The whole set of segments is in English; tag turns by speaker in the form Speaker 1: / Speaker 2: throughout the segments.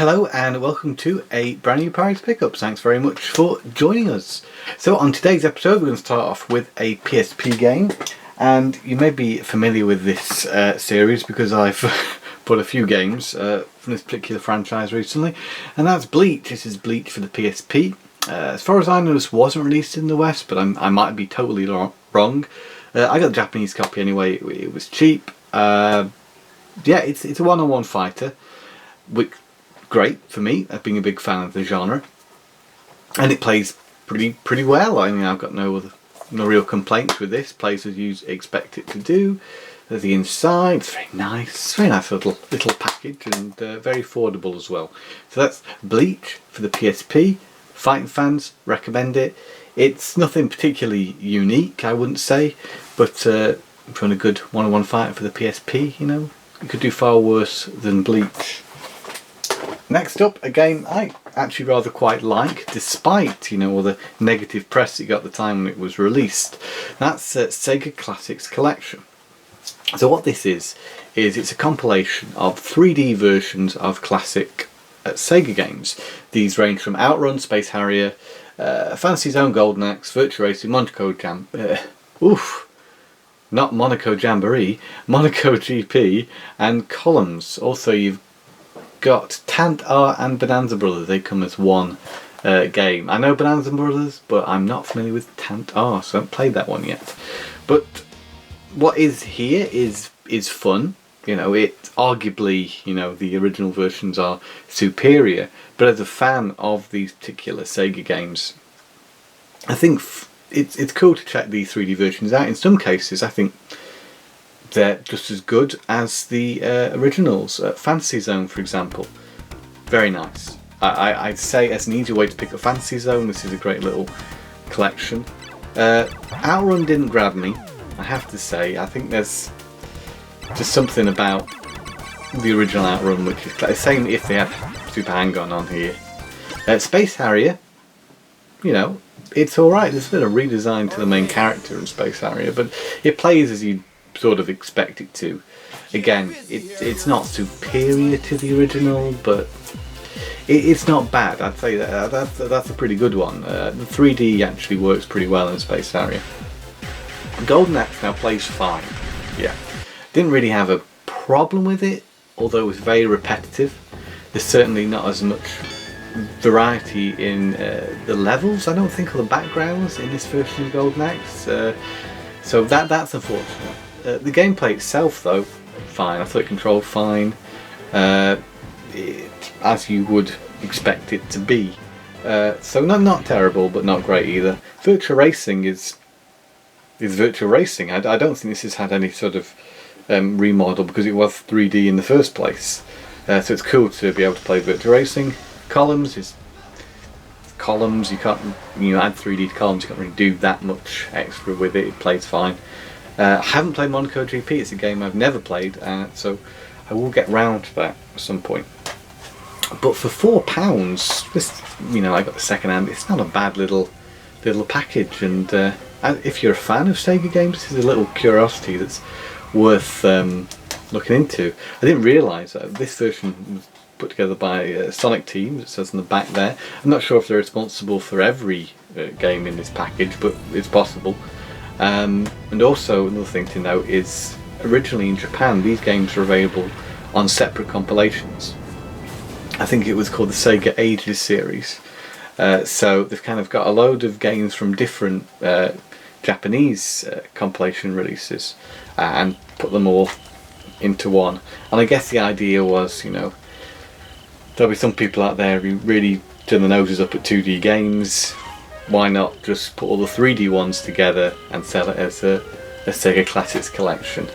Speaker 1: Hello and welcome to a brand new Parry Pickups. Thanks very much for joining us. So on today's episode we're going to start off with a PSP game, and you may be familiar with this series because I've put a few games from this particular franchise recently, and that's Bleach. This is Bleach for the PSP. As far as I know, this wasn't released in the West, but I might be totally wrong. I got the Japanese copy anyway. It was cheap. Yeah, it's a one-on-one fighter, which great for me, being a big fan of the genre, and it plays pretty well. I mean, I've got no real complaints with this. Plays as you expect it to do. There's the inside. It's very nice little package, and very affordable as well. So that's Bleach for the PSP. Fighting fans, recommend it. It's nothing particularly unique, I wouldn't say, but if you want a good one-on-one fighter for the PSP, you know, you could do far worse than Bleach. Next up, a game I actually rather quite like, despite, you know, all the negative press it got at the time when it was released. That's SEGA Classics Collection. So what this is it's a compilation of 3D versions of classic SEGA games. These range from Outrun, Space Harrier, Fantasy Zone Golden Axe, Virtua Racing, Monaco Jamboree, Monaco GP, and Columns. Also, you've got Tant R and Bonanza Brothers. They come as one game. I know Bonanza Brothers, but I'm not familiar with Tant R, so I haven't played that one yet. But what is here is fun. You know, it arguably, you know, the original versions are superior. But as a fan of these particular SEGA games, I think it's cool to check these 3D versions out. In some cases, I think they're just as good as the originals. Fantasy Zone, for example, very nice. I'd say as an easy way to pick up Fantasy Zone, this is a great little collection. Outrun didn't grab me, I have to say. I think there's just something about the original Outrun which is the same if they had Super Hang-On on here. Space Harrier, you know, it's alright. There's been a redesign to the main character in Space Harrier, but it plays as you sort of expect it to. Again, it's not superior to the original, but it's not bad. I'd say that's a pretty good one. The 3D actually works pretty well in Space Harrier. Golden Axe now plays fine. Yeah, didn't really have a problem with it, although it was very repetitive. There's certainly not as much variety in the levels, I don't think, or the backgrounds in this version of Golden Axe. So that's unfortunate. The gameplay itself, though, fine. I thought it controlled fine, as you would expect it to be. So not terrible, but not great either. Virtua Racing is Virtua Racing. I don't think this has had any sort of remodel because it was 3D in the first place. So it's cool to be able to play Virtua Racing. Columns is columns. You can't add 3D to columns. You can't really do that much extra with it. It plays fine. I haven't played Monaco GP. It's a game I've never played, so I will get round to that at some point. But for £4, this, you know, I got the second hand. It's not a bad little package, and if you're a fan of SEGA games, this is a little curiosity that's worth looking into. I didn't realise that this version was put together by Sonic Team. It says on the back there. I'm not sure if they're responsible for every game in this package, but it's possible. And also another thing to note is originally in Japan these games were available on separate compilations. I think it was called the Sega Ages series. So they've kind of got a load of games from different Japanese compilation releases and put them all into one. And I guess the idea was, you know, there'll be some people out there who really turn their noses up at 2D games. Why not just put all the 3D ones together and sell it as a SEGA Classics collection?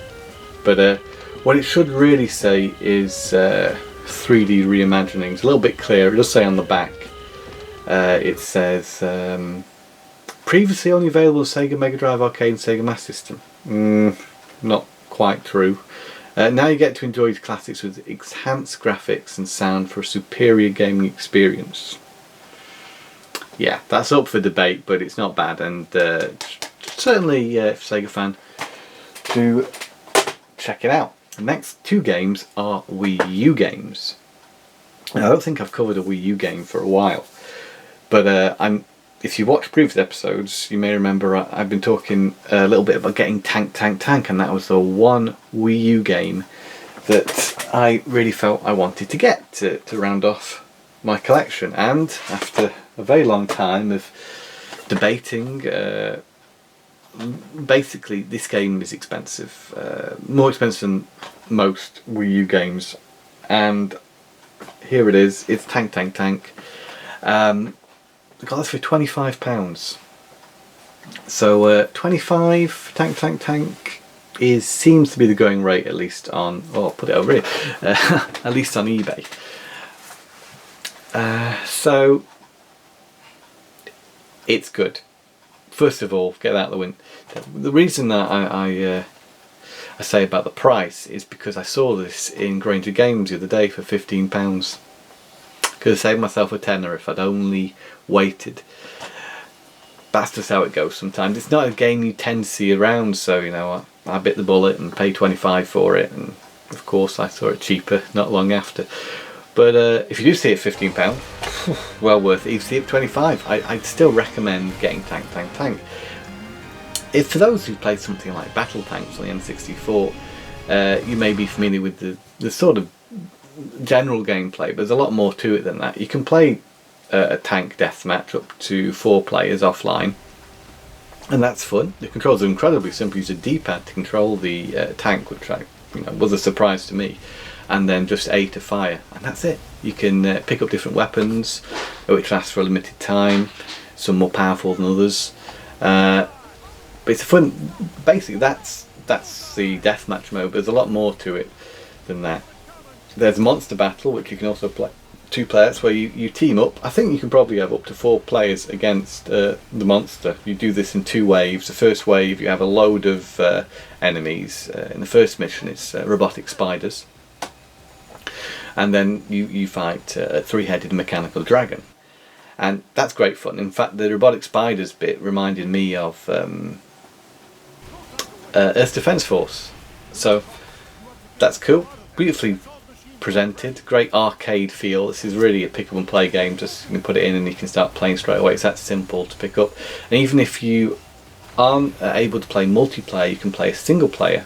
Speaker 1: But what it should really say is 3D reimaginings. A little bit clearer. It does say on the back. It says previously only available on Sega Mega Drive Arcade and Sega Master System. Not quite true. Now you get to enjoy the classics with enhanced graphics and sound for a superior gaming experience. Yeah, that's up for debate, but it's not bad, and certainly, if you're a Sega fan, do check it out. The next two games are Wii U games. Now, I don't think I've covered a Wii U game for a while, but if you watch previous episodes, you may remember I've been talking a little bit about getting Tank, and that was the one Wii U game that I really felt I wanted to get to round off my collection. And after a very long time of debating, basically this game is expensive, more expensive than most Wii U games, and here it is. It's Tank. I got this for £25. So 25 Tank seems to be the going rate, at least on, I'll put it over here, at least on eBay. So it's good. First of all, get out of the wind. The reason that I say about the price is because I saw this in Granger Games the other day for £15. Could have saved myself a tenner if I'd only waited. That's just how it goes sometimes. It's not a game you tend to see around, so you know I bit the bullet and paid 25 for it, and of course I saw it cheaper not long after. But if you do see it £15, well worth it. If you see it 25, I'd still recommend getting Tank. If for those who played something like Battle Tanks on the N64, you may be familiar with the sort of general gameplay, but there's a lot more to it than that. You can play a tank deathmatch up to 4 players offline, and that's fun. The controls are incredibly simple. Use a D-pad to control the tank, which was a surprise to me, and then just A to fire, and that's it. You can pick up different weapons, which last for a limited time, some more powerful than others. But it's fun. Basically, that's the deathmatch mode. There's a lot more to it than that. There's Monster Battle, which you can also play 2 players, where you team up. I think you can probably have up to 4 players against the monster. You do this in 2 waves. The first wave, you have a load of enemies. In the first mission, it's robotic spiders, and then you fight a 3-headed mechanical dragon, and that's great fun. In fact, the robotic spiders bit reminded me of Earth Defense Force, so that's cool. Beautifully presented, great arcade feel. This is really a pick up and play game. Just you can put it in and you can start playing straight away. It's that simple to pick up. And even if you aren't able to play multiplayer, you can play a single player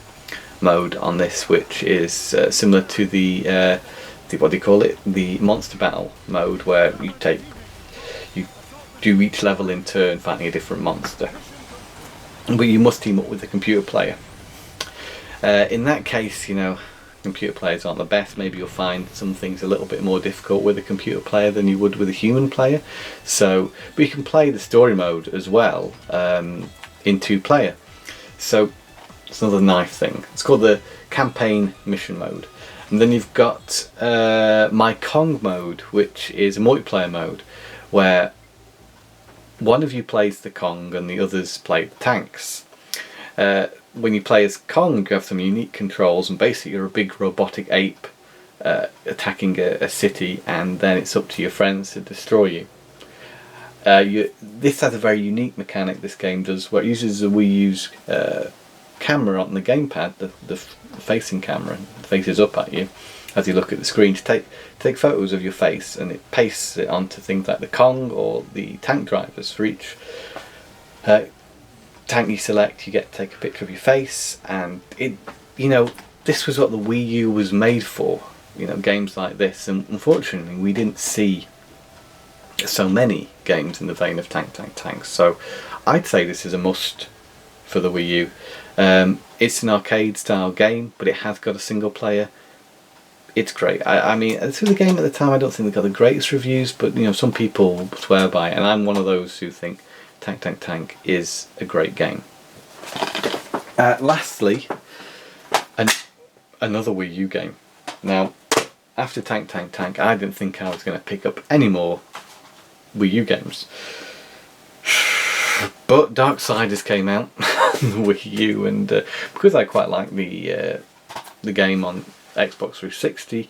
Speaker 1: mode on this, which is similar to the what do you call it, the Monster Battle mode, where you do each level in turn fighting a different monster, but you must team up with the computer player. In that case, computer players aren't the best. Maybe you'll find some things a little bit more difficult with a computer player than you would with a human player. So, but you can play the story mode as well in 2-player. So it's another nice thing. It's called the campaign mission mode. And then you've got My Kong mode, which is a multiplayer mode where one of you plays the Kong and the others play the tanks. When you play as Kong, you have some unique controls, and basically you're a big robotic ape attacking a city, and then it's up to your friends to destroy you. This has a very unique mechanic, this game does, where it uses a Wii U's camera on the gamepad, the facing camera, faces up at you as you look at the screen to take photos of your face, and it pastes it onto things like the Kong or the tank drivers. For each tank you select, you get to take a picture of your face, and this was what the Wii U was made for, games like this. And unfortunately we didn't see so many games in the vein of Tank. So I'd say this is a must for the Wii U. It's an arcade style game, but it has got a single player. It's great. I mean, this was a game at the time. I don't think they got the greatest reviews, but some people swear by it, and I'm one of those who think Tank is a great game. Lastly, another Wii U game. Now, after Tank, I didn't think I was going to pick up any more Wii U games. But Darksiders came out on the Wii U, and because I quite like the game on Xbox 360,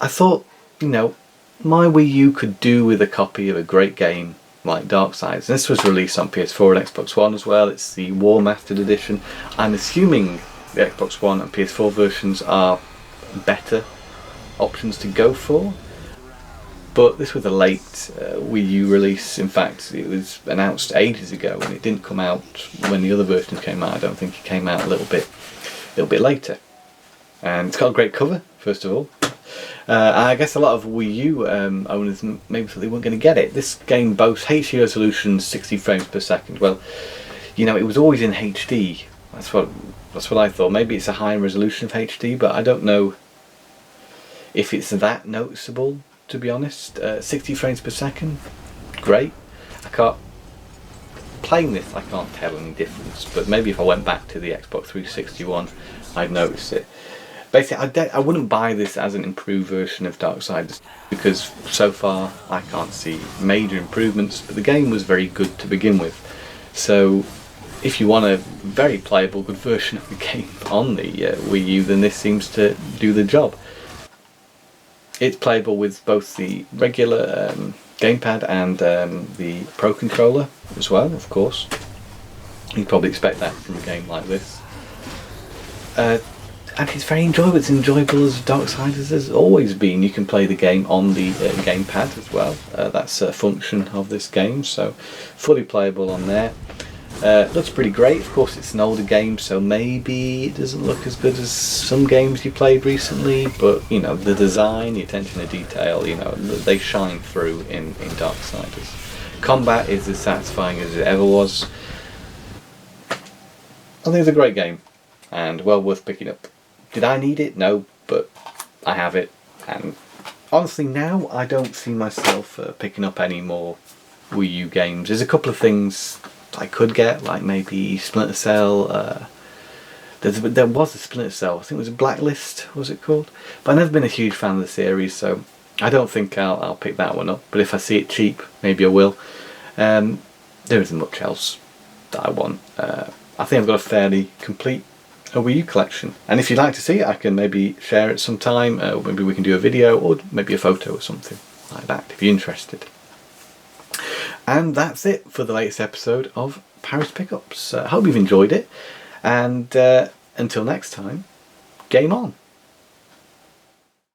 Speaker 1: I thought, my Wii U could do with a copy of a great game like Darksiders. This was released on PS4 and Xbox One as well. It's the War Mastered Edition. I'm assuming the Xbox One and PS4 versions are better options to go for. But this was a late Wii U release. In fact, it was announced ages ago, and it didn't come out when the other versions came out. I don't think it came out a little bit later. And it's got a great cover, first of all. I guess a lot of Wii U owners maybe thought they weren't going to get it. This game boasts HD resolution 60 frames per second. Well, you know, it was always in HD. That's what I thought. Maybe it's a higher resolution of HD, but I don't know if it's that noticeable, to be honest. 60 frames per second, great. Playing this, I can't tell any difference, but maybe if I went back to the Xbox 360 one, I'd notice it. Basically, I wouldn't buy this as an improved version of Darksiders, because so far I can't see major improvements, but the game was very good to begin with. So if you want a very playable, good version of the game on the Wii U, then this seems to do the job. It's playable with both the regular gamepad and the Pro Controller as well, of course. You'd probably expect that from a game like this. And it's very enjoyable. It's enjoyable as Darksiders has always been. You can play the game on the gamepad as well. That's a function of this game, so fully playable on there. Looks pretty great. Of course, it's an older game, so maybe it doesn't look as good as some games you played recently, but you know, the design, the attention to detail, you know, they shine through in Darksiders. Combat is as satisfying as it ever was. I think it's a great game and well worth picking up. Did I need it? No, but I have it, and honestly now I don't see myself picking up any more Wii U games. There's a couple of things I could get, like maybe Splinter Cell. There was a Splinter Cell, I think it was a Blacklist, was it called? But I've never been a huge fan of the series, so I don't think I'll pick that one up. But if I see it cheap, maybe I will. There isn't much else that I want. I think I've got a fairly complete Wii U collection, and if you'd like to see it, I can maybe share it sometime. Maybe we can do a video or maybe a photo or something like that if you're interested. And that's it for the latest episode of Parry's Pickups. I hope you've enjoyed it, and until next time, game on.